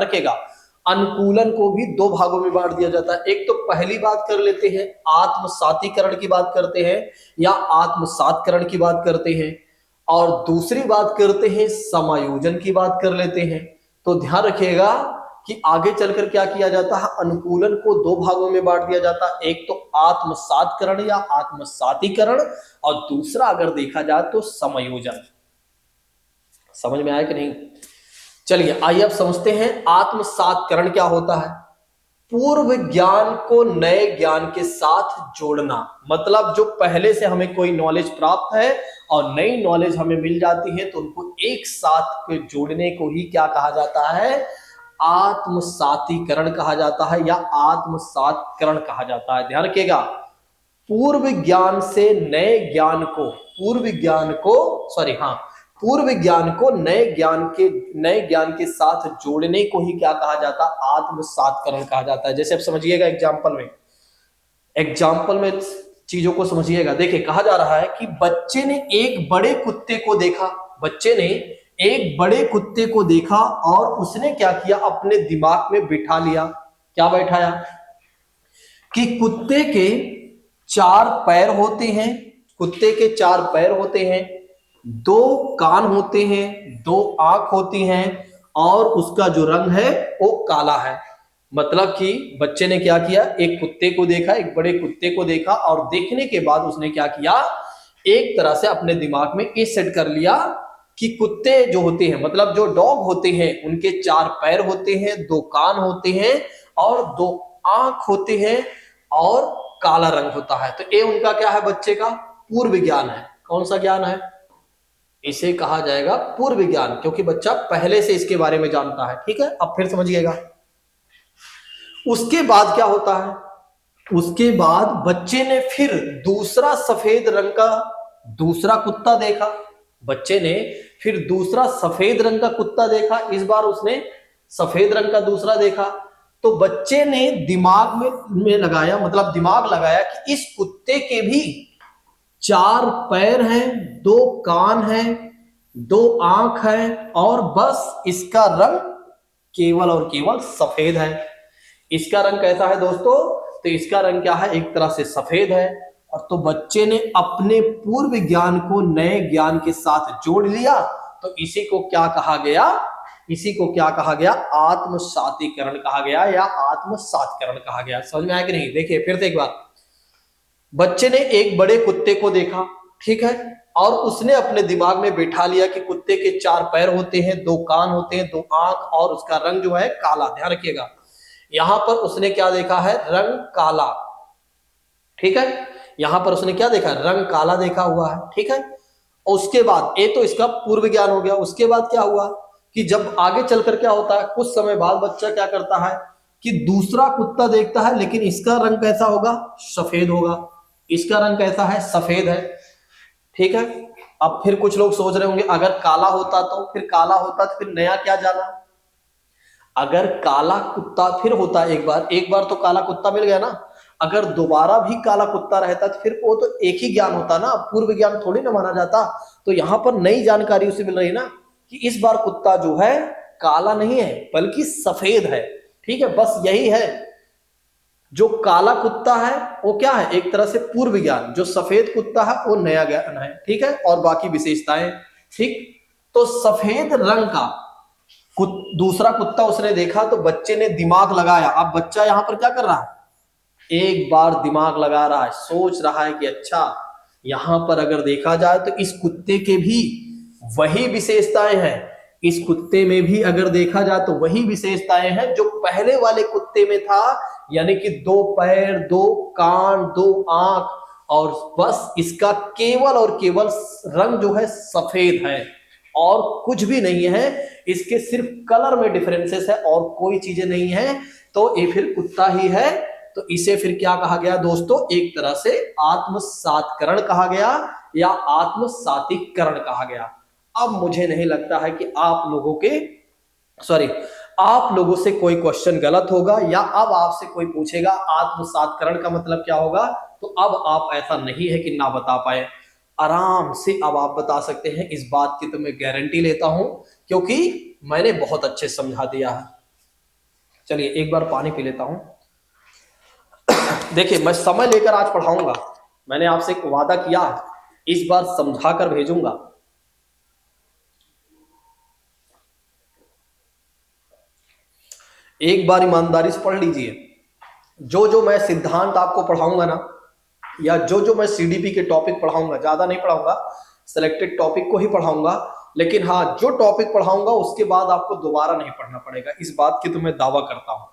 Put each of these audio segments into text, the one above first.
रखेगा। अनुकूलन को भी दो भागों में बांट दिया जाता है। एक तो पहली बात कर लेते हैं, आत्मसातीकरण की बात करते हैं या आत्मसातकरण की बात करते हैं, और दूसरी बात करते हैं समायोजन की बात कर लेते हैं। तो ध्यान रखिएगा कि आगे चलकर क्या किया जाता है, अनुकूलन को दो भागों में बांट दिया जाता है। एक तो आत्मसातकरण या आत्मसातीकरण, और दूसरा अगर देखा जाए तो समायोजन। समझ में आया कि नहीं? चलिए आइए अब समझते हैं आत्मसातकरण क्या होता है। पूर्व ज्ञान को नए ज्ञान के साथ जोड़ना, मतलब जो पहले से हमें कोई नॉलेज प्राप्त है और नई नॉलेज हमें मिल जाती है तो उनको एक साथ जोड़ने को ही क्या कहा जाता है, आत्मसातीकरण कहा जाता है या आत्मसातकरण कहा जाता है। ध्यान रखिएगा, पूर्व ज्ञान से नए ज्ञान को, पूर्व ज्ञान को नए ज्ञान के साथ जोड़ने को ही क्या कहा जाता है, आत्मसातकरण कहा जाता है। जैसे आप समझिएगा एग्जाम्पल में चीजों को समझिएगा। देखिए कहा जा रहा है कि बच्चे ने एक बड़े कुत्ते को देखा और उसने क्या किया, अपने दिमाग में बिठा लिया। क्या बैठाया कि कुत्ते के चार पैर होते हैं, दो कान होते हैं, दो आंख होती हैं, और उसका जो रंग है वो काला है। मतलब कि बच्चे ने क्या किया, एक बड़े कुत्ते को देखा और देखने के बाद उसने क्या किया, एक तरह से अपने दिमाग में ये सेट कर लिया कि कुत्ते जो होते हैं, मतलब जो डॉग होते हैं, उनके चार पैर होते हैं, दो कान होते हैं और दो आंख होते हैं और काला रंग होता है। तो ये उनका क्या है, बच्चे का पूर्व ज्ञान है। कौन सा ज्ञान है? इसे कहा जाएगा पूर्व ज्ञान, क्योंकि बच्चा पहले से इसके बारे में जानता है। ठीक है, अब फिर समझिएगा। उसके बाद क्या होता है, उसके बाद बच्चे ने फिर दूसरा सफेद रंग का दूसरा कुत्ता देखा। इस बार उसने सफेद रंग का दूसरा देखा। तो बच्चे ने में लगाया, मतलब दिमाग लगाया कि इस कुत्ते के भी चार पैर हैं, दो कान हैं, दो आंख है, और बस इसका रंग केवल और केवल सफेद है। इसका रंग कैसा है दोस्तों? तो इसका रंग क्या है, एक तरह से सफेद है। और तो बच्चे ने अपने पूर्व ज्ञान को नए ज्ञान के साथ जोड़ लिया। तो इसी को क्या कहा गया, आत्मसातीकरण कहा गया या आत्मसातकरण कहा गया। समझ में आया कि नहीं? देखिए फिर से एक बार, बच्चे ने एक बड़े कुत्ते को देखा, ठीक है, और उसने अपने दिमाग में बिठा लिया कि कुत्ते के चार पैर होते हैं, दो कान होते हैं, दो आंख, और उसका रंग जो है काला। ध्यान रखिएगा, यहां पर उसने क्या देखा है, रंग काला। ठीक है, यहां पर उसने क्या देखा, रंग काला देखा हुआ है। ठीक है, उसके बाद ये तो इसका पूर्व ज्ञान हो गया। उसके बाद क्या हुआ कि जब आगे चलकर क्या होता है, कुछ समय बाद बच्चा क्या करता है कि दूसरा कुत्ता देखता है, लेकिन इसका रंग कैसा होगा, सफेद होगा। इसका रंग कैसा है, सफेद है। ठीक है, अब फिर कुछ लोग सोच रहे होंगे अगर काला होता तो फिर नया क्या जाना। अगर काला कुत्ता फिर होता, एक बार तो काला कुत्ता मिल गया ना, अगर दोबारा भी काला कुत्ता रहता तो फिर वो तो एक ही ज्ञान होता ना, पूर्व ज्ञान थोड़ी ना माना जाता। तो यहां पर नई जानकारी उसे मिल रही ना कि इस बार कुत्ता जो है काला नहीं है बल्कि सफेद है। ठीक है, बस यही है। जो काला कुत्ता है वो क्या है, एक तरह से पूर्व ज्ञान, जो सफेद कुत्ता है वो नया ज्ञान है। ठीक है, और बाकी विशेषताएं। ठीक, तो सफेद रंग का दूसरा कुत्ता उसने देखा तो बच्चे ने दिमाग लगाया। अब बच्चा यहां पर क्या कर रहा है, एक बार दिमाग लगा रहा है, सोच रहा है कि अच्छा यहां पर अगर देखा जाए तो इस कुत्ते के भी वही विशेषताएं हैं, इस कुत्ते में भी अगर देखा जाए तो वही विशेषताएं हैं जो पहले वाले कुत्ते में था, यानी कि दो पैर, दो कान, दो आंख, और बस इसका केवल और केवल रंग जो है सफेद है और कुछ भी नहीं है। इसके सिर्फ कलर में डिफरेंसेस है और कोई चीजें नहीं है। तो ये फिर कुत्ता ही है। तो इसे फिर क्या कहा गया दोस्तों, एक तरह से आत्मसातकरण कहा गया या आत्मसातीकरण कहा गया। अब मुझे नहीं लगता है कि आप लोगों से कोई क्वेश्चन गलत होगा या अब आपसे कोई पूछेगा आत्मसातकरण का मतलब क्या होगा, तो अब आप ऐसा नहीं है कि ना बता पाए, आराम से अब आप बता सकते हैं। इस बात की तो मैं गारंटी लेता हूं, क्योंकि मैंने बहुत अच्छे समझा दिया है। चलिए एक बार पानी पी लेता हूं। देखिए मैं समय लेकर आज पढ़ाऊंगा, मैंने आपसे एक वादा किया है, इस बार समझा कर भेजूंगा। एक बार ईमानदारी से पढ़ लीजिए। जो जो मैं सिद्धांत आपको पढ़ाऊंगा ना, या जो जो मैं सीडीपी के टॉपिक पढ़ाऊंगा, ज्यादा नहीं पढ़ाऊंगा, सिलेक्टेड टॉपिक को ही पढ़ाऊंगा, लेकिन हाँ जो टॉपिक पढ़ाऊंगा उसके बाद आपको दोबारा नहीं पढ़ना पड़ेगा, इस बात की तो मैं दावा करता हूं।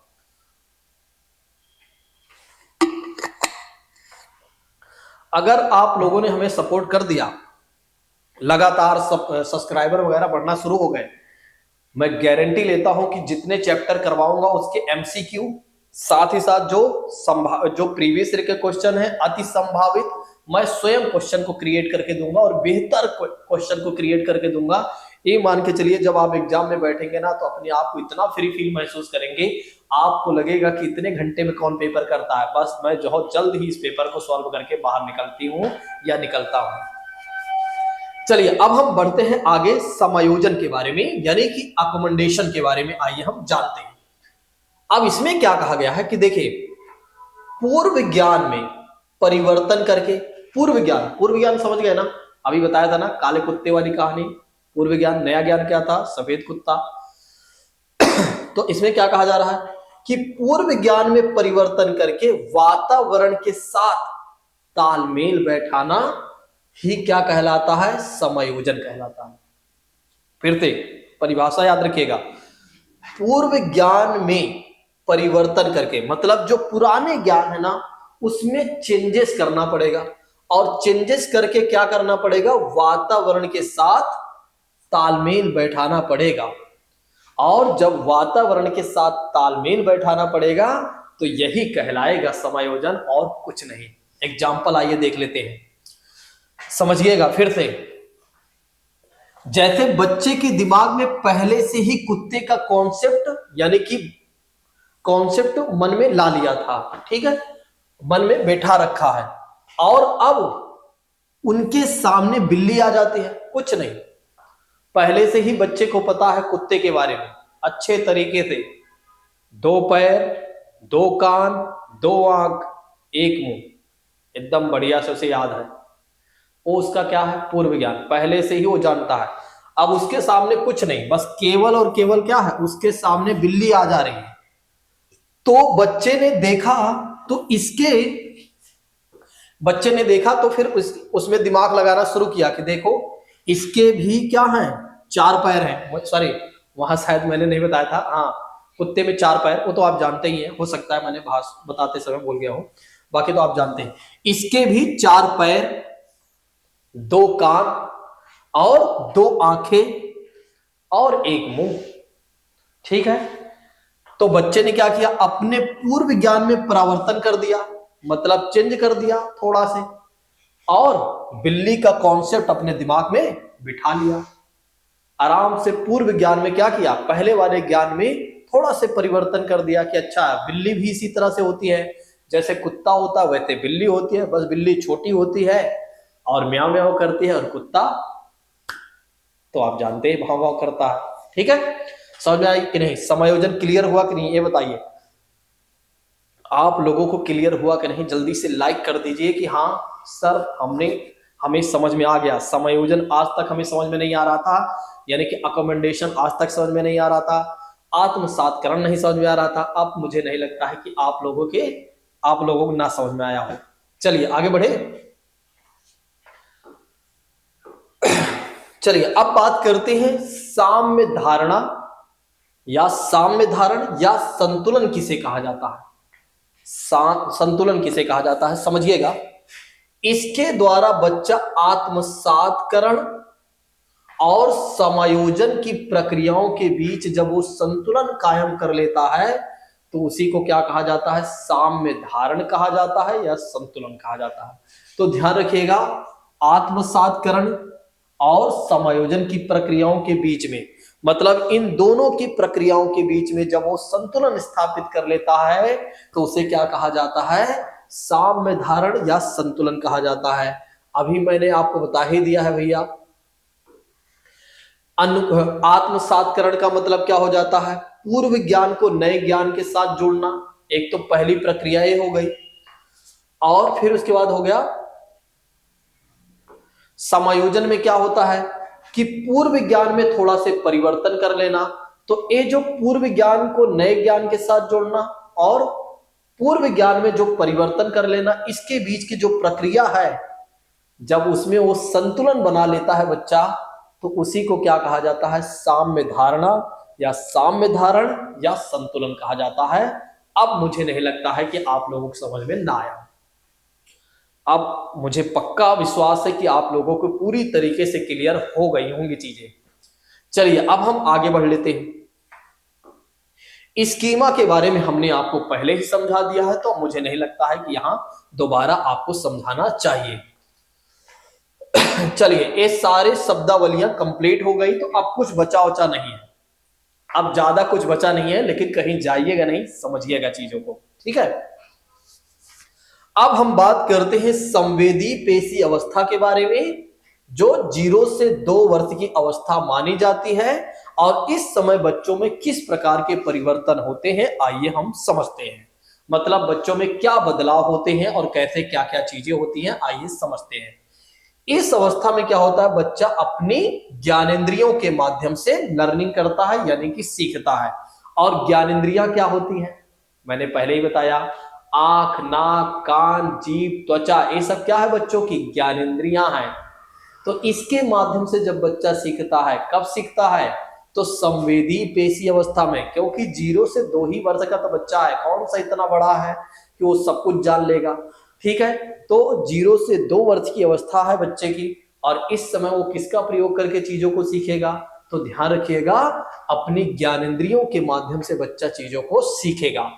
अगर आप लोगों ने हमें सपोर्ट कर दिया, लगातार सब्सक्राइबर वगैरह बढ़ना शुरू हो गए, मैं गारंटी लेता हूं कि जितने चैप्टर करवाऊंगा उसके एमसीक्यू, साथ ही साथ जो प्रीवियस ईयर के क्वेश्चन है अति संभावित, मैं स्वयं क्वेश्चन को क्रिएट करके दूंगा और बेहतर क्वेश्चन को क्रिएट करके दूंगा। ये मान के चलिए जब आप एग्जाम में बैठेंगे ना तो अपने आप को इतना फ्री फील महसूस करेंगे, आपको लगेगा कि इतने घंटे में कौन पेपर करता है, बस मैं बहुत जल्द ही इस पेपर को सॉल्व करके बाहर निकलती हूँ या निकलता हूँ। चलिए अब हम बढ़ते हैं आगे समायोजन के बारे में, यानी कि अकोमोडेशन के बारे में आइए हम जानते हैं। अब इसमें क्या कहा गया है कि देखिए पूर्व ज्ञान में परिवर्तन करके, पूर्व ज्ञान समझ गए ना, अभी बताया था ना काले कुत्ते वाली कहानी, पूर्व ज्ञान, नया ज्ञान क्या था, सफेद कुत्ता। तो इसमें क्या कहा जा रहा है कि पूर्व ज्ञान में परिवर्तन करके वातावरण के साथ तालमेल बैठाना ही क्या कहलाता है, समायोजन कहलाता है। फिर से परिभाषा याद रखिएगा, पूर्व ज्ञान में परिवर्तन करके मतलब जो पुराने ज्ञान है ना उसमें चेंजेस करना पड़ेगा, और चेंजेस करके क्या करना पड़ेगा, वातावरण के साथ तालमेल बैठाना पड़ेगा। और जब वातावरण के साथ तालमेल बैठाना पड़ेगा तो यही कहलाएगा समायोजन और कुछ नहीं। एग्जाम्पल आइए देख लेते हैं, समझिएगा फिर से। जैसे बच्चे के दिमाग में पहले से ही कुत्ते का कॉन्सेप्ट, यानी कि कॉन्सेप्ट मन में ला लिया था, ठीक है, मन में बैठा रखा है, और अब उनके सामने बिल्ली आ जाती है, कुछ नहीं, पहले से ही बच्चे को पता है कुत्ते के बारे में अच्छे तरीके से, 2 पैर, 2 कान, 2 आंख, 1 मुंह, एकदम बढ़िया से उसे याद है। वो उसका क्या है, पूर्व ज्ञान, पहले से ही वो जानता है। अब उसके सामने कुछ नहीं, बस केवल और केवल क्या है, उसके सामने बिल्ली आ जा रही है, तो बच्चे ने देखा, तो बच्चे ने देखा तो फिर उसमें दिमाग लगाना शुरू किया कि देखो इसके भी क्या हैं, 4 पैर हैं, सॉरी वहां शायद मैंने नहीं बताया था, हाँ कुत्ते में 4 पैर, वो तो आप जानते ही हैं, हो सकता है मैंने बताते समय भूल गया हूं, बाकी तो आप जानते हैं। इसके भी 4 पैर, 2 कान और 2 आंखें और 1 मुंह, ठीक है। तो बच्चे ने क्या किया, अपने पूर्व ज्ञान में परिवर्तन कर दिया, मतलब चेंज कर दिया थोड़ा से, और बिल्ली का कॉन्सेप्ट अपने दिमाग में बिठा लिया। आराम से पूर्व ज्ञान में क्या किया, पहले वाले ज्ञान में थोड़ा से परिवर्तन कर दिया कि अच्छा बिल्ली भी इसी तरह से होती है, जैसे कुत्ता होता है वैसे बिल्ली होती है, बस बिल्ली छोटी होती है और म्याऊ म्याऊ करती है, और कुत्ता तो आप जानते हैं भाव भाव करता है, ठीक है। समझ में आई कि नहीं, समायोजन क्लियर हुआ कि नहीं, ये बताइए आप लोगों को क्लियर हुआ कि नहीं। जल्दी से लाइक कर दीजिए कि हाँ सर हमें समझ में आ गया। समायोजन आज तक हमें समझ में नहीं आ रहा था, यानी कि अकोमोडेशन आज तक समझ में नहीं आ रहा था, आत्मसातकरण नहीं समझ में आ रहा था, अब मुझे नहीं लगता है कि आप लोगों को ना समझ में आया हो। चलिए आगे बढ़े। चलिए अब बात करते हैं साम्य धारणा या साम्य धारण या संतुलन किसे कहा जाता है। संतुलन किसे कहा जाता है समझिएगा। इसके द्वारा बच्चा आत्मसातकरण और समायोजन की प्रक्रियाओं के बीच जब वो संतुलन कायम कर लेता है तो उसी को क्या कहा जाता है, साम्य धारण कहा जाता है या संतुलन कहा जाता है। तो ध्यान रखिएगा, आत्मसातकरण और समायोजन की प्रक्रियाओं के बीच में, मतलब इन दोनों की प्रक्रियाओं के बीच में जब वो संतुलन स्थापित कर लेता है तो उसे क्या कहा जाता है, साम्य धारण या संतुलन कहा जाता है। अभी मैंने आपको बता ही दिया है भैया, आत्मसात्करण का मतलब क्या हो जाता है? पूर्व ज्ञान को नए ज्ञान के साथ जोड़ना। एक तो पहली प्रक्रिया ये हो गई, और फिर उसके बाद हो गया समायोजन में क्या होता है कि पूर्व ज्ञान में थोड़ा से परिवर्तन कर लेना। तो ये जो पूर्व ज्ञान को नए ज्ञान के साथ जोड़ना और पूर्व ज्ञान में जो परिवर्तन कर लेना, इसके बीच की जो प्रक्रिया है, जब उसमें वो संतुलन बना लेता है बच्चा, तो उसी को क्या कहा जाता है? साम्य धारणा या साम्य धारण या संतुलन कहा जाता है। अब मुझे नहीं लगता है कि आप लोगों को समझ में ना आया। अब मुझे पक्का विश्वास है कि आप लोगों को पूरी तरीके से क्लियर हो गई होंगी चीजें। चलिए अब हम आगे बढ़ लेते हैं। स्कीमा के बारे में हमने आपको पहले ही समझा दिया है, तो मुझे नहीं लगता है कि यहां दोबारा आपको समझाना चाहिए। चलिए ये सारे शब्दावलियां कंप्लीट हो गई, तो अब कुछ बचा उचा नहीं है। अब ज्यादा कुछ बचा नहीं है, लेकिन कहीं जाइएगा नहीं, समझिएगा चीजों को, ठीक है। अब हम बात करते हैं संवेदी पेशी अवस्था के बारे में, जो 0 से 2 वर्ष की अवस्था मानी जाती है। और इस समय बच्चों में किस प्रकार के परिवर्तन होते हैं, आइए हम समझते हैं। मतलब बच्चों में क्या बदलाव होते हैं और कैसे क्या क्या चीजें होती हैं, आइए समझते हैं। इस अवस्था में क्या होता है? बच्चा अपनी ज्ञानेंद्रियों के माध्यम से लर्निंग करता है, यानी कि सीखता है। और ज्ञानेंद्रियां क्या होती हैं? मैंने पहले ही बताया, आंख, नाक, कान, जीभ, त्वचा, ये सब क्या है? बच्चों की ज्ञानेंद्रियां हैं। तो इसके माध्यम से जब बच्चा सीखता है, कब सीखता है? तो संवेदी पेशी अवस्था में, क्योंकि 0 से 2 ही वर्ष का तो बच्चा है, कौन सा इतना बड़ा है कि वो सब कुछ जान लेगा, ठीक है। तो 0 से 2 वर्ष की अवस्था है बच्चे की, और इस समय वो किसका प्रयोग करके चीजों को सीखेगा? तो ध्यान रखिएगा, अपनी ज्ञानेंद्रियों के माध्यम से बच्चा चीजों को सीखेगा।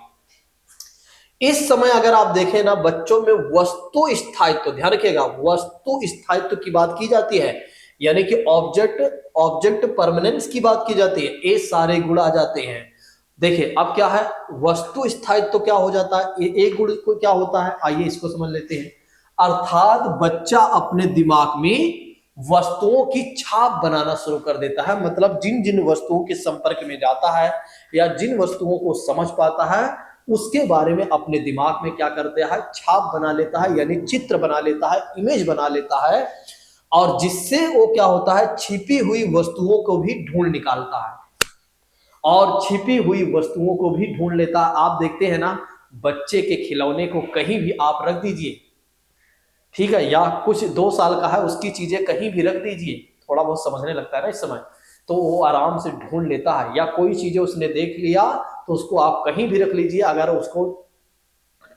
इस समय अगर आप देखें ना, बच्चों में वस्तु स्थायित्व, ध्यान रखिएगा, वस्तु स्थायित्व की बात की जाती है, यानी कि ऑब्जेक्ट परमानेंस की बात की जाती है। ये सारे गुण आ जाते हैं। देखिए अब क्या है, वस्तु स्थायित्व क्या हो जाता है, ये एक गुण को क्या होता है, आइए इसको समझ लेते हैं। अर्थात बच्चा अपने दिमाग में वस्तुओं की छाप बनाना शुरू कर देता है। मतलब जिन जिन वस्तुओं के संपर्क में जाता है या जिन वस्तुओं को समझ पाता है, उसके बारे में अपने दिमाग में क्या करता है? छाप बना लेता है, यानी चित्र बना लेता है, इमेज बना लेता है। और जिससे वो क्या होता है? छिपी हुई वस्तुओं को भी ढूंढ निकालता है, और छिपी हुई वस्तुओं को भी ढूंढ लेता है। आप देखते हैं ना, बच्चे के खिलौने को कहीं भी आप रख दीजिए, ठीक है, या कुछ 2 साल का है उसकी चीजें कहीं भी रख दीजिए, थोड़ा बहुत समझने लगता है ना इस समय, तो वो आराम से ढूंढ लेता है। या कोई चीजें उसने देख लिया तो उसको आप कहीं भी रख लीजिए, अगर उसको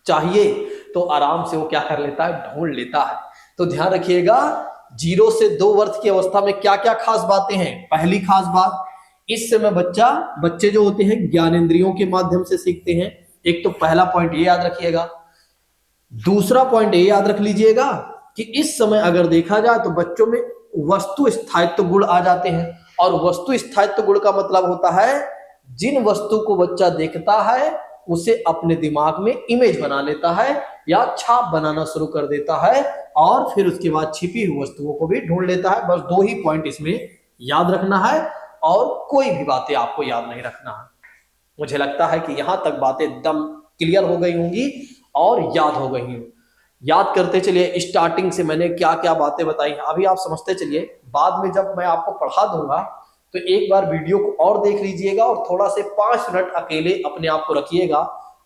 चाहिए तो आराम से वो क्या कर लेता है? ढूंढ लेता है। तो ध्यान रखिएगा, 0 से 2 वर्ष की अवस्था में क्या क्या खास बातें हैं। पहली खास बात, इस समय बच्चे जो होते हैं ज्ञानेंद्रियों के माध्यम से सीखते हैं। एक तो पहला पॉइंट ये याद रखिएगा। दूसरा पॉइंट ये याद रख लीजिएगा कि इस समय अगर देखा जाए तो बच्चों में वस्तु स्थायित्व गुण आ जाते हैं। और वस्तु स्थायित्व गुण का मतलब होता है, जिन वस्तु को बच्चा देखता है उसे अपने दिमाग में इमेज बना लेता है या छाप बनाना शुरू कर देता है, और फिर उसके बाद छिपी हुई वस्तुओं को भी ढूंढ लेता है। बस 2 ही पॉइंट इसमें याद रखना है, और कोई भी बातें आपको याद नहीं रखना है। मुझे लगता है कि यहां तक बातें एकदम क्लियर हो गई होंगी और याद हो गई हैं। याद करते चलिए, स्टार्टिंग से मैंने क्या क्या बातें बताई हैं, अभी आप समझते चलिए। बाद में जब मैं आपको पढ़ा दूंगा तो एक बार वीडियो को और देख लीजिएगा, और थोड़ा से 5 मिनट अकेले अपने आप को रखिएगा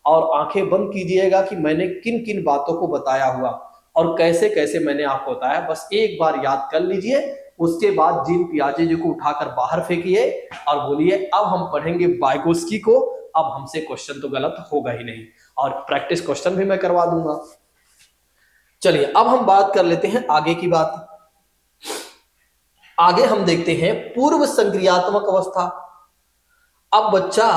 और आंखें बंद कीजिएगा कि मैंने किन किन बातों को बताया हुआ और कैसे कैसे मैंने आपको बताया। बस एक बार याद कर लीजिए, उसके बाद जिन पियाजे जी को उठाकर बाहर फेंकिए और बोलिए अब हम पढ़ेंगे वाइगोत्स्की को, अब हमसे क्वेश्चन तो गलत होगा ही नहीं, और प्रैक्टिस क्वेश्चन भी मैं करवा दूंगा। चलिए अब हम बात कर लेते हैं आगे की बात। आगे हम देखते हैं पूर्व संक्रियात्मक अवस्था। अब बच्चा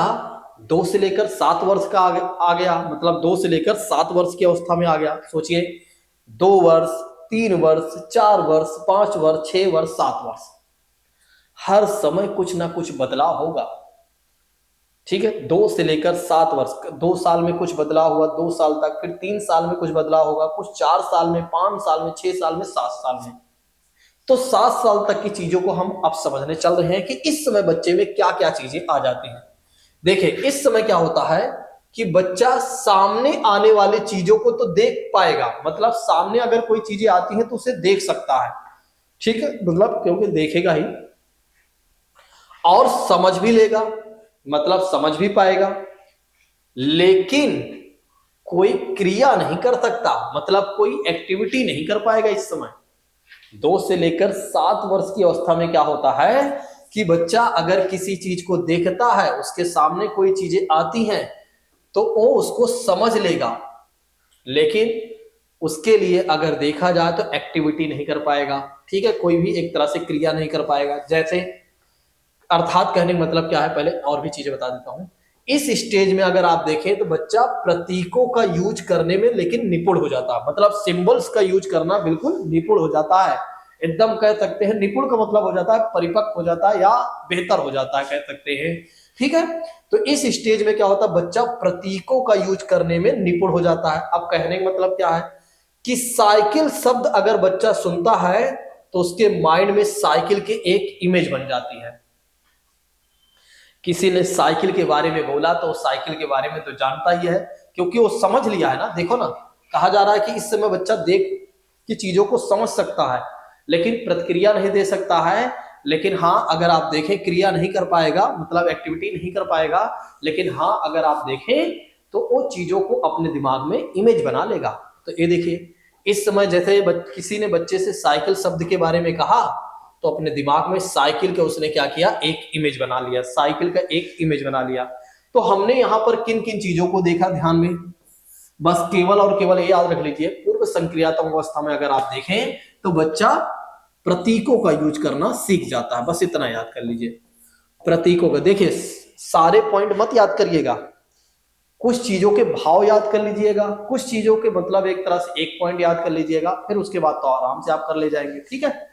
2 से लेकर 7 वर्ष का आ गया, मतलब 2 से लेकर 7 वर्ष की अवस्था में आ गया। सोचिए, 2 वर्ष, 3 वर्ष, 4 वर्ष, 5 वर्ष, 6 वर्ष, 7 वर्ष, हर समय कुछ ना कुछ बदलाव होगा, ठीक है। 2 से लेकर 7 वर्ष, 2 साल में कुछ बदलाव हुआ, 2 साल तक, फिर 3 साल में कुछ बदलाव होगा, कुछ 4 साल में, 5 साल में, 6 साल में, 7 साल में। तो 7 साल तक की चीजों को हम अब समझने चल रहे हैं कि इस समय बच्चे में क्या क्या चीजें आ जाती हैं। देखिए इस समय क्या होता है कि बच्चा सामने आने वाली चीजों को तो देख पाएगा, मतलब सामने अगर कोई चीजें आती हैं तो उसे देख सकता है, ठीक है, मतलब क्योंकि देखेगा ही, और समझ भी लेगा, मतलब समझ भी पाएगा, लेकिन कोई क्रिया नहीं कर सकता, मतलब कोई एक्टिविटी नहीं कर पाएगा। इस समय 2 से लेकर 7 वर्ष की अवस्था में क्या होता है कि बच्चा अगर किसी चीज को देखता है, उसके सामने कोई चीजें आती हैं तो वो उसको समझ लेगा, लेकिन उसके लिए अगर देखा जाए तो एक्टिविटी नहीं कर पाएगा, ठीक है, कोई भी एक तरह से क्रिया नहीं कर पाएगा। जैसे अर्थात कहने का मतलब क्या है, पहले और भी चीजें बता देता हूं। इस स्टेज में अगर आप देखें तो बच्चा प्रतीकों का यूज करने में लेकिन निपुण हो जाता है, मतलब सिंबल्स का यूज करना बिल्कुल निपुण हो जाता है, एकदम कह सकते हैं निपुण का मतलब हो जाता है परिपक्व हो जाता है या बेहतर हो जाता है, कह सकते हैं, ठीक है। तो इस स्टेज में क्या होता है, बच्चा प्रतीकों का यूज करने में निपुण हो जाता है। अब कहने का मतलब क्या है कि साइकिल शब्द अगर बच्चा सुनता है तो उसके माइंड में साइकिल की एक इमेज बन जाती है। किसी ने साइकिल के बारे में बोला तो साइकिल के बारे में तो जानता ही है, क्योंकि वो समझ लिया है ना। देखो ना, कहा जा रहा है कि इस समय बच्चा देख की चीजों को समझ सकता है लेकिन प्रतिक्रिया नहीं दे सकता है। लेकिन हाँ अगर आप देखें क्रिया नहीं कर पाएगा, मतलब एक्टिविटी नहीं कर पाएगा, लेकिन हाँ अगर आप देखें तो वो चीजों को अपने दिमाग में इमेज बना लेगा। तो ये देखिए इस समय जैसे किसी ने बच्चे से साइकिल शब्द के बारे में कहा तो अपने दिमाग में साइकिल का उसने क्या किया, एक इमेज बना लिया, साइकिल का एक इमेज बना लिया। तो हमने यहां पर किन किन चीजों को देखा ध्यान में, बस केवल और केवल ये याद रख लीजिए, पूर्व संक्रियात्मक अवस्था में अगर आप देखें तो बच्चा प्रतीकों का यूज करना सीख जाता है, बस इतना याद कर लीजिए। प्रतीकों का देखिए, सारे पॉइंट मत याद करिएगा, कुछ चीजों के भाव याद कर लीजिएगा, कुछ चीजों के मतलब एक तरह से एक पॉइंट याद कर लीजिएगा, फिर उसके बाद तो आराम से आप कर ले जाएंगे, ठीक है।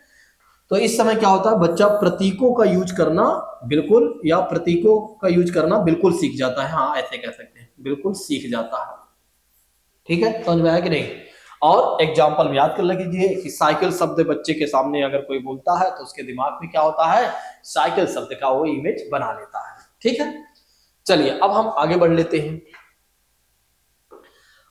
तो इस समय क्या होता है, बच्चा प्रतीकों का यूज करना बिल्कुल, या प्रतीकों का यूज करना बिल्कुल सीख जाता है, हाँ ऐसे कह सकते हैं, बिल्कुल सीख जाता है, ठीक है, समझ में आया कि नहीं। और एग्जाम्पल में याद कर लीजिए कि साइकिल शब्द बच्चे के सामने अगर कोई बोलता है तो उसके दिमाग में क्या होता है, साइकिल शब्द का वो इमेज बना लेता है, ठीक है। चलिए अब हम आगे बढ़ लेते हैं,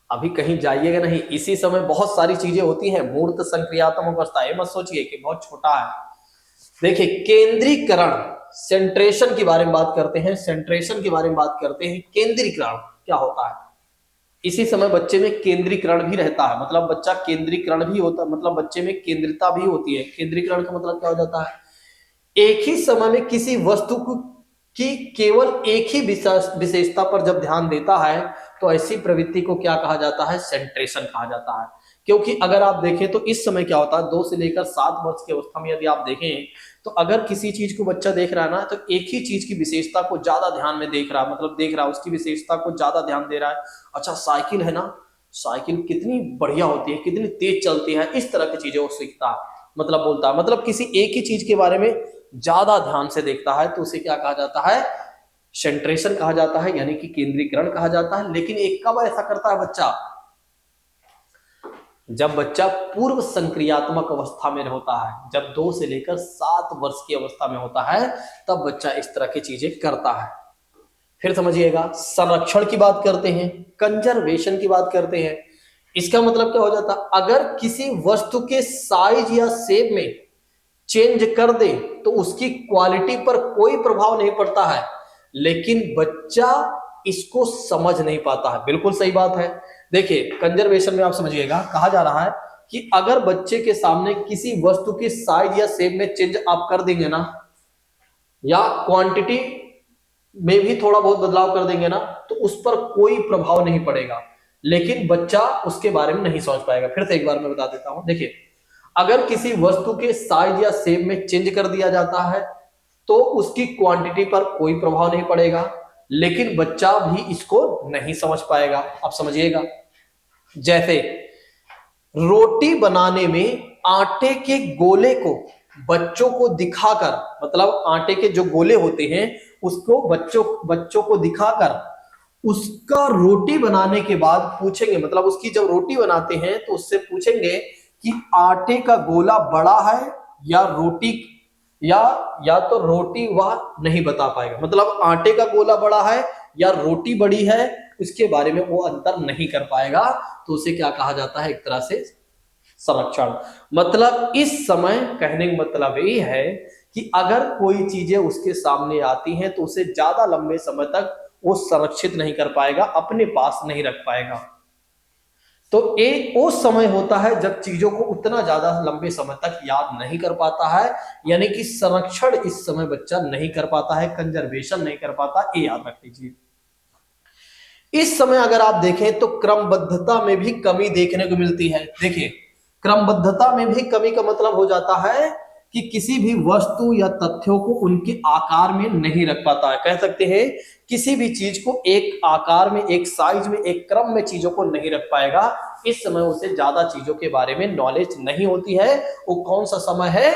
अभी कहीं जाइएगा नहीं, इसी समय बहुत सारी चीजें होती हैं। मूर्त संक्रियात्मक अवस्था, ये मत सोचिए कि बहुत छोटा है। देखिए केंद्रीकरण, सेंट्रेशन के बारे में बात करते हैं, सेंट्रेशन के बारे में बात करते हैं। केंद्रीकरण क्या होता है, इसी समय बच्चे में केंद्रीकरण भी रहता है, मतलब बच्चा केंद्रीकरण भी होता है, मतलब बच्चे में केंद्रिता भी होती है। केंद्रीकरण का मतलब क्या हो जाता है, एक ही समय में किसी वस्तु की केवल एक ही विशेषता पर जब ध्यान देता है तो ऐसी प्रवृत्ति को क्या कहा जाता है, सेंट्रेशन कहा जाता है। क्योंकि अगर आप देखें तो इस समय क्या होता है, 2 से लेकर 7 वर्ष की अवस्था में यदि आप देखें तो अगर किसी चीज को बच्चा देख रहा है ना, तो एक ही चीज की विशेषता को ज्यादा ध्यान में देख रहा है, मतलब देख रहा है उसकी विशेषता को ज्यादा ध्यान दे रहा है। अच्छा साइकिल है ना, साइकिल कितनी बढ़िया होती है, कितनी तेज चलती है, इस तरह की चीजें वो सीखता है, मतलब बोलता है, मतलब किसी एक ही चीज के बारे में ज्यादा ध्यान से देखता है तो उसे क्या कहा जाता है, सेंट्रेशन कहा जाता है, यानी कि केंद्रीकरण कहा जाता है। लेकिन एक कब ऐसा करता है बच्चा, जब बच्चा पूर्व संक्रियात्मक अवस्था में होता है, जब 2 से लेकर 7 वर्ष की अवस्था में होता है तब बच्चा इस तरह की चीजें करता है। फिर समझिएगा, संरक्षण की बात करते हैं, कंजर्वेशन की बात करते हैं। इसका मतलब क्या हो जाता है, अगर किसी वस्तु के साइज या शेप में चेंज कर दे तो उसकी क्वालिटी पर कोई प्रभाव नहीं पड़ता है, लेकिन बच्चा इसको समझ नहीं पाता है। बिल्कुल सही बात है। देखिए कंजर्वेशन में आप समझिएगा, कहा जा रहा है कि अगर बच्चे के सामने किसी वस्तु की साइज या शेप में चेंज आप कर देंगे ना, या क्वांटिटी में भी थोड़ा बहुत बदलाव कर देंगे ना, तो उस पर कोई प्रभाव नहीं पड़ेगा, लेकिन बच्चा उसके बारे में नहीं समझ पाएगा। फिर से एक बार मैं बता देता हूं, देखिए अगर किसी वस्तु के साइज या शेप में चेंज कर दिया जाता है तो उसकी क्वांटिटी पर कोई प्रभाव नहीं पड़ेगा, लेकिन बच्चा भी इसको नहीं समझ पाएगा। अब समझिएगा, जैसे रोटी बनाने में आटे के गोले को बच्चों को दिखाकर, मतलब आटे के जो गोले होते हैं उसको बच्चों को दिखाकर उसका रोटी बनाने के बाद पूछेंगे, मतलब उसकी जब रोटी बनाते हैं तो उससे पूछेंगे कि आटे का गोला बड़ा है या रोटी या तो रोटी वह नहीं बता पाएगा, मतलब आटे का गोला बड़ा है या रोटी बड़ी है, इसके बारे में वो अंतर नहीं कर पाएगा। तो उसे क्या कहा जाता है? एक तरह से संरक्षण। मतलब इस समय कहने का मतलब ये है कि अगर कोई चीजें उसके सामने आती हैं तो उसे ज्यादा लंबे समय तक वो संरक्षित नहीं कर पाएगा, अपने पास नहीं रख पाएगा। तो एक वो समय होता है जब चीजों को उतना ज्यादा लंबे समय तक याद नहीं कर पाता है, यानी कि संरक्षण इस समय बच्चा नहीं कर पाता है, कंजर्वेशन नहीं कर पाता, ये याद रख लीजिए। इस समय अगर आप देखें तो क्रमबद्धता में भी कमी देखने को मिलती है। देखिए, क्रमबद्धता में भी कमी का मतलब हो जाता है कि किसी भी वस्तु या तथ्यों को उनके आकार में नहीं रख पाता है। कह सकते हैं किसी भी चीज को एक आकार में, एक साइज में, एक क्रम में चीजों को नहीं रख पाएगा। इस समय उसे ज्यादा चीजों के बारे में नॉलेज नहीं होती है। वो कौन सा समय है?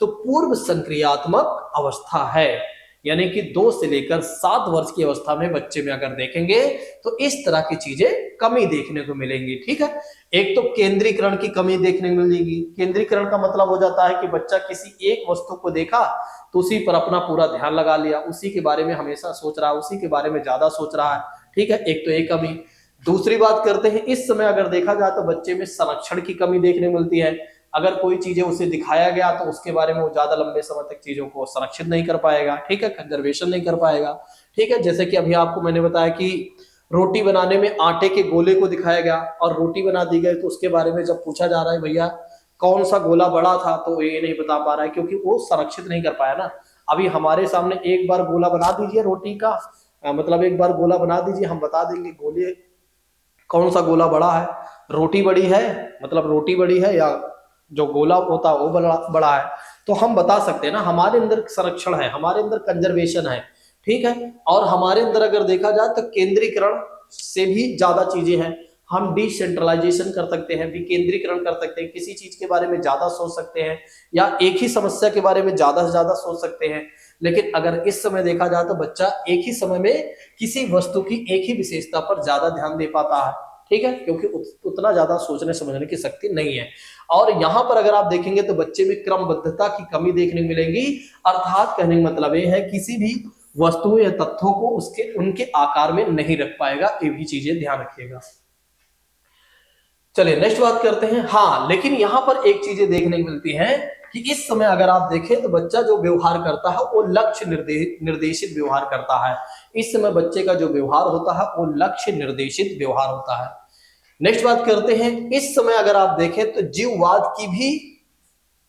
तो पूर्व संक्रियात्मक अवस्था है, यानी कि 2 से लेकर 7 वर्ष की अवस्था में बच्चे में अगर देखेंगे तो इस तरह की चीजें कमी देखने को मिलेंगी। ठीक है, एक तो केंद्रीकरण की कमी देखने को मिलेगी। केंद्रीकरण का मतलब हो जाता है कि बच्चा किसी एक वस्तु को देखा तो उसी पर अपना पूरा ध्यान लगा लिया, उसी के बारे में हमेशा सोच रहा है, उसी के बारे में ज्यादा सोच रहा है। ठीक है, एक तो एक कमी। दूसरी बात करते हैं, इस समय अगर देखा जाए तो बच्चे में संरक्षण की कमी देखने को मिलती है। अगर कोई चीजें उसे दिखाया गया तो उसके बारे में वो ज्यादा लंबे समय तक चीजों को संरक्षित नहीं कर पाएगा। ठीक है, कंजर्वेशन नहीं कर पाएगा। ठीक है, जैसे कि अभी आपको मैंने बताया कि रोटी बनाने में आटे के गोले को दिखाया गया और रोटी बना दी गई, तो उसके बारे में जब पूछा जा रहा है भैया कौन सा गोला बड़ा था, तो ये नहीं बता पा रहा है क्योंकि वो संरक्षित नहीं कर पाया ना। अभी हमारे सामने एक बार गोला बना दीजिए रोटी का, मतलब एक बार गोला बना दीजिए, हम बता देंगे गोले कौन सा गोला बड़ा है। रोटी बड़ी है, मतलब रोटी बड़ी है, या जो गोला होता है वो बड़ा है, तो हम बता सकते हैं ना। हमारे अंदर संरक्षण है, हमारे अंदर कंजर्वेशन है। ठीक है, और हमारे अंदर अगर देखा जाए तो केंद्रीकरण से भी ज्यादा चीजें हैं। हम डिसेंट्रलाइजेशन कर सकते हैं, विकेंद्रीकरण कर सकते हैं, किसी चीज के बारे में ज्यादा सोच सकते हैं, या एक ही समस्या के बारे में ज्यादा से ज्यादा सोच सकते हैं। लेकिन अगर इस समय देखा जाए तो बच्चा एक ही समय में किसी वस्तु की एक ही विशेषता पर ज्यादा ध्यान दे पाता है। ठीक है, क्योंकि उतना ज्यादा सोचने समझने की शक्ति नहीं है। और यहां पर अगर आप देखेंगे तो बच्चे में क्रमबद्धता की कमी देखने को मिलेगी। अर्थात कहने का मतलब ये है किसी भी वस्तु या तत्वों को उसके उनके आकार में नहीं रख पाएगा। ये भी चीजें ध्यान रखिएगा। चलिए नेक्स्ट बात करते हैं। हाँ, लेकिन यहां पर एक चीजें देखने को मिलती है कि इस समय अगर आप देखें तो बच्चा जो व्यवहार करता है वो लक्ष्य निर्देशित व्यवहार करता है। इस समय बच्चे का जो व्यवहार होता है वो लक्ष्य निर्देशित व्यवहार होता है। नेक्स्ट बात करते हैं, इस समय अगर आप देखें तो जीववाद की भी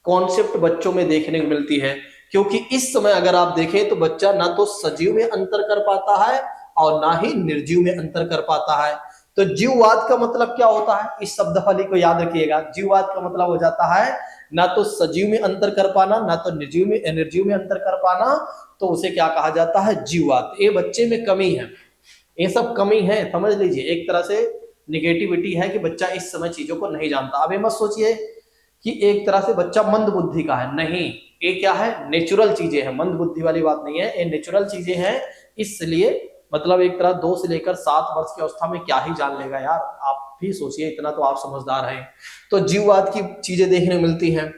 कॉन्सेप्ट बच्चों में देखने को मिलती है, क्योंकि इस समय अगर आप देखें तो बच्चा ना तो सजीव में अंतर कर पाता है और ना ही निर्जीव में अंतर कर पाता है। तो जीववाद का मतलब क्या होता है? इस शब्दावली को याद रखिएगा। जीववाद का मतलब हो जाता है ना तो सजीव में अंतर कर पाना, ना तो निर्जीव में अंतर कर पाना, तो उसे क्या कहा जाता है? जीववाद। ये बच्चे में कमी है, ये सब कमी है, समझ लीजिए। एक तरह से निगेटिविटी है कि बच्चा इस समय चीजों को नहीं जानता। अब ये मत सोचिए कि एक तरह से बच्चा मंद बुद्धि का है, नहीं, ये क्या है? नेचुरल चीजें हैं, मंद बुद्धि वाली बात नहीं है, ये नेचुरल चीजें हैं। इसलिए मतलब एक तरह 2 से लेकर 7 वर्ष की अवस्था में क्या ही जान लेगा यार, आप भी सोचिए, इतना तो आप समझदार हैं। तो जीववाद की चीजें देखने मिलती हैं।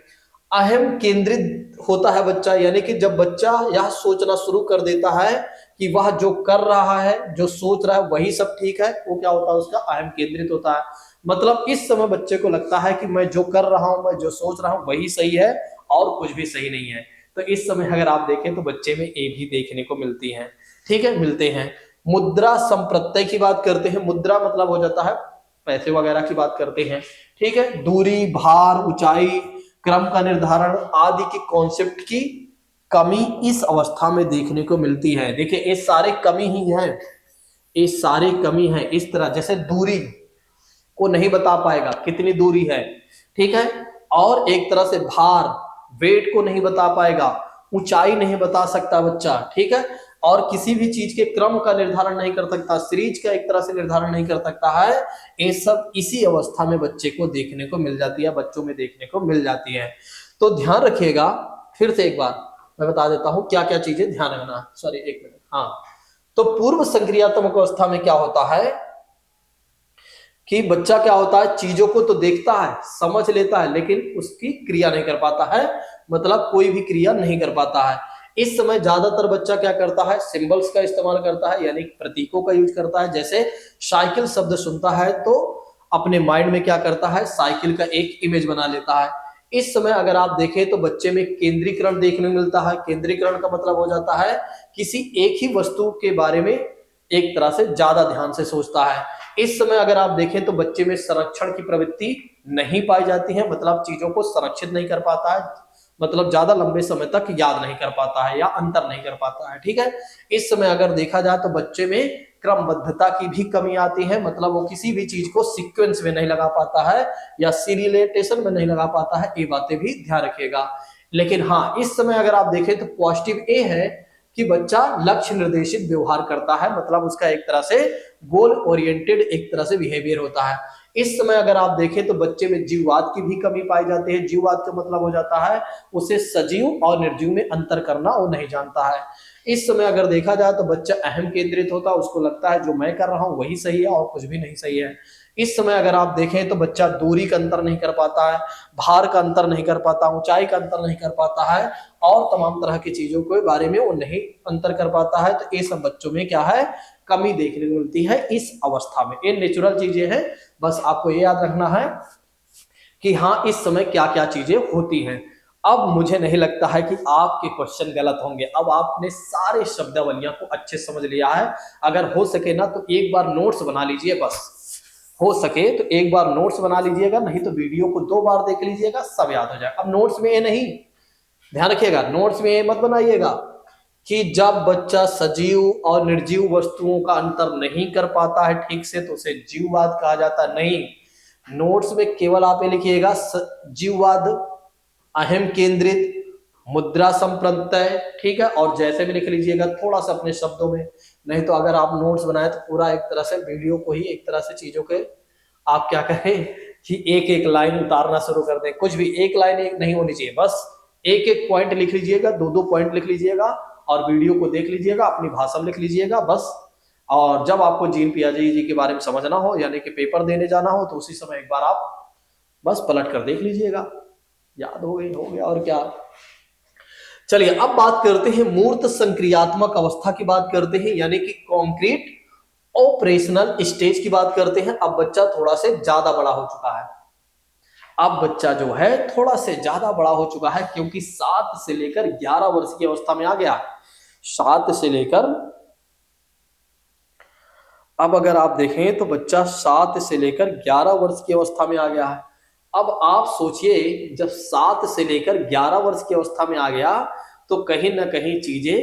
अहम केंद्रित होता है बच्चा, यानी कि जब बच्चा यह सोचना शुरू कर देता है कि वह जो कर रहा है, जो सोच रहा है वही सब ठीक है, वो क्या होता है? उसका अहम केंद्रित होता है। मतलब इस समय बच्चे को लगता है कि मैं जो कर रहा हूं, मैं जो सोच रहा हूं वही सही है और कुछ भी सही नहीं है। तो इस समय अगर आप देखें तो बच्चे में ये भी देखने को मिलती है। ठीक है, मिलते हैं। मुद्रा संप्रत्यय की बात करते हैं। मुद्रा मतलब हो जाता है पैसे वगैरह की बात करते हैं। ठीक है, दूरी, भार, ऊंचाई, क्रम का निर्धारण आदि के कॉन्सेप्ट की कमी इस अवस्था में देखने को मिलती है। देखिए, ये सारे कमी ही है, ये सारी कमी है। इस तरह जैसे दूरी को नहीं बता पाएगा कितनी दूरी है, ठीक है, और एक तरह से भार, वेट को नहीं बता पाएगा, ऊंचाई नहीं बता सकता बच्चा, ठीक है, और किसी भी चीज के क्रम का निर्धारण नहीं कर सकता, सीरीज का एक तरह से निर्धारण नहीं कर सकता है। ये सब इसी अवस्था में बच्चे को देखने को मिल जाती है, बच्चों में देखने को मिल जाती है। तो ध्यान रखिएगा, फिर से एक बार मैं बता देता हूं क्या क्या चीजें ध्यान रखना। सॉरी, एक मिनट। हाँ, तो पूर्व संक्रियात्मक अवस्था में क्या होता है कि बच्चा क्या होता है, चीजों को तो देखता है, समझ लेता है, लेकिन उसकी क्रिया नहीं कर पाता है, मतलब कोई भी क्रिया नहीं कर पाता है। इस समय ज्यादातर बच्चा क्या करता है, सिंबल्स का इस्तेमाल करता है, यानी प्रतीकों का यूज करता है। जैसे साइकिल शब्द सुनता है तो अपने माइंड में क्या करता है, साइकिल का एक इमेज बना लेता है। इस समय अगर आप देखें तो बच्चे में केंद्रीकरण देखने को मिलता है। केंद्रीकरण का मतलब हो जाता है किसी एक ही वस्तु के बारे में एक तरह से ज्यादा ध्यान से सोचता है। इस समय अगर आप देखें तो बच्चे में संरक्षण की प्रवृत्ति नहीं पाई जाती है, मतलब चीजों को संरक्षित नहीं कर पाता है, मतलब ज्यादा लंबे समय तक याद नहीं कर पाता है या अंतर नहीं कर पाता है। ठीक है, इस समय अगर देखा जाए तो बच्चे में क्रमबद्धता की भी कमी आती है, मतलब वो किसी भी चीज को सीक्वेंस में नहीं लगा पाता है या सीरियलाइजेशन में नहीं लगा पाता है, ये बातें भी ध्यान रखिएगा। लेकिन हाँ, इस समय अगर आप देखें तो पॉजिटिव ये है कि बच्चा लक्ष्य निर्देशित व्यवहार करता है, मतलब उसका एक तरह से गोल ओरिएंटेड एक तरह से बिहेवियर होता है। इस समय अगर आप देखें तो बच्चे में जीववाद की भी कमी पाई जाती है। जीववाद का मतलब हो जाता है उसे सजीव और निर्जीव में अंतर करना वो नहीं जानता है। इस समय अगर देखा जाए तो बच्चा अहम केंद्रित होता है, उसको लगता है जो मैं कर रहा हूं वही सही है और कुछ भी नहीं सही है। इस समय अगर आप देखें तो बच्चा दूरी का अंतर नहीं कर पाता है, भार का अंतर नहीं कर पाता, ऊंचाई का अंतर नहीं कर पाता है और तमाम तरह की चीजों के बारे में वो नहीं अंतर कर पाता है। तो ये सब बच्चों में क्या है, कमी देखने को मिलती है इस अवस्था में। ये नेचुरल चीजें हैं, बस आपको ये याद रखना है कि हाँ इस समय क्या क्या चीजें होती हैं। अब मुझे नहीं लगता है कि आपके क्वेश्चन गलत होंगे। अब आपने सारे शब्दावलियां को अच्छे समझ लिया है। अगर हो सके ना तो एक बार नोट्स बना लीजिए, बस हो सके तो एक बार नोट्स बना लीजिएगा, नहीं तो वीडियो को 2 बार देख लीजिएगा, सब याद हो जाएगा। अब नोट्स में ये नहीं, ध्यान रखिएगा, नोट्स में ये मत बनाइएगा कि जब बच्चा सजीव और निर्जीव वस्तुओं का अंतर नहीं कर पाता है ठीक से तो उसे जीववाद कहा जाता है। नहीं, नोट्स में केवल आप ये लिखिएगा जीववाद, अहम केंद्रित, मुद्रा संप्रत्यय, ठीक है, और जैसे भी लिख लीजिएगा थोड़ा सा अपने शब्दों में। नहीं तो अगर आप नोट्स बनाए तो पूरा एक तरह से वीडियो को ही एक तरह से चीजों के आप क्या करें कि एक एक लाइन उतारना शुरू कर दें। कुछ भी एक लाइन एक नहीं होनी चाहिए, बस एक एक पॉइंट लिख लीजिएगा, 2-2 पॉइंट लिख लीजिएगा और वीडियो को देख लीजिएगा, अपनी भाषा में लिख लीजिएगा बस। और जब आपको जीन पियाजे जी के बारे में समझना हो, यानी कि पेपर देने जाना हो, तो उसी समय एक बार आप बस पलट कर देख लीजिएगा, याद हो गया और क्या। चलिए अब बात करते हैं मूर्त संक्रियात्मक अवस्था की बात करते हैं, यानी कि कॉन्क्रीट ऑपरेशनल स्टेज की बात करते हैं। अब बच्चा थोड़ा से ज्यादा बड़ा हो चुका है, अब बच्चा जो है थोड़ा से ज्यादा बड़ा हो चुका है, क्योंकि 7 से लेकर 11 वर्ष की अवस्था में आ गया है। 7 से लेकर, अब अगर आप देखें तो बच्चा 7 से लेकर 11 वर्ष की अवस्था में आ गया है। अब आप सोचिए, जब 7 से लेकर 11 वर्ष की अवस्था में आ गया तो कहीं ना कहीं चीजें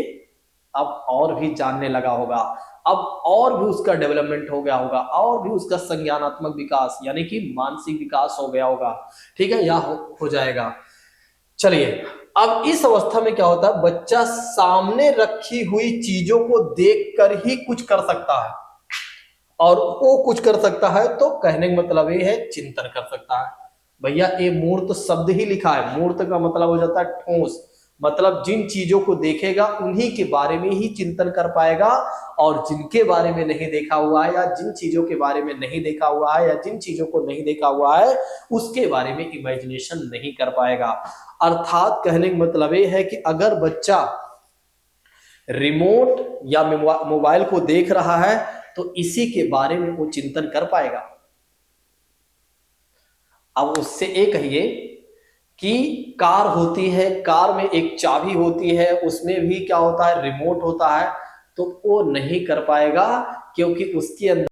अब और भी जानने लगा होगा, अब और भी उसका डेवलपमेंट हो गया होगा, और भी उसका संज्ञानात्मक विकास यानी कि मानसिक विकास हो गया होगा, ठीक है, या हो जाएगा। चलिए अब इस अवस्था में क्या होता है, बच्चा सामने रखी हुई चीजों को देखकर ही कुछ कर सकता है, और वो कुछ कर सकता है तो कहने का मतलब ये है चिंतन कर सकता है। भैया ये मूर्त शब्द ही लिखा है, मूर्त का मतलब हो जाता है ठोस, मतलब जिन चीजों को देखेगा उन्हीं के बारे में ही चिंतन कर पाएगा, और जिनके बारे में नहीं देखा हुआ है या जिन चीजों के बारे में नहीं देखा हुआ है या जिन चीजों को नहीं देखा हुआ है उसके बारे में इमेजिनेशन नहीं कर पाएगा। अर्थात कहने का मतलब ये है कि अगर बच्चा रिमोट या मोबाइल को देख रहा है तो इसी के बारे में वो चिंतन कर पाएगा। अब उससे एक कहिए कि कार होती है, कार में एक चाबी होती है, उसमें भी क्या होता है, रिमोट होता है, तो वो नहीं कर पाएगा, क्योंकि उसके अंदर